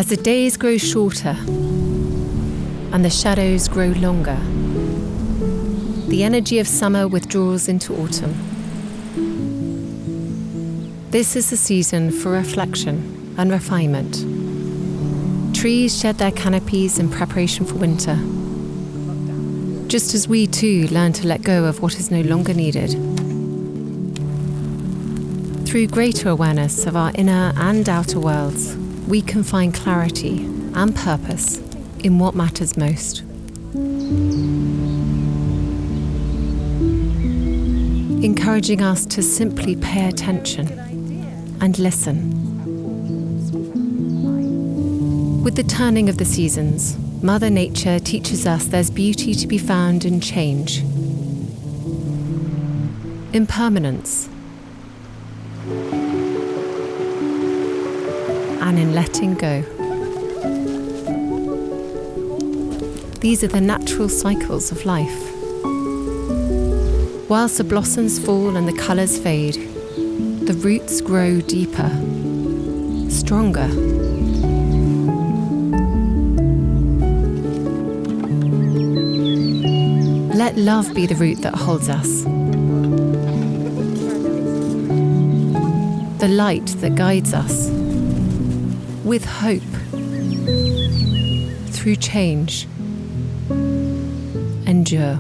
As the days grow shorter and the shadows grow longer, the energy of summer withdraws into autumn. This is the season for reflection and refinement. Trees shed their canopies in preparation for winter, just as we too learn to let go of what is no longer needed. Through greater awareness of our inner and outer worlds, we can find clarity and purpose in what matters most. Encouraging us to simply pay attention and listen. With the turning of the seasons, Mother Nature teaches us there's beauty to be found in change, impermanence, and in letting go. These are the natural cycles of life. Whilst the blossoms fall and the colours fade, the roots grow deeper, stronger. Let love be the root that holds us, the light that guides us, with hope, through change, endure.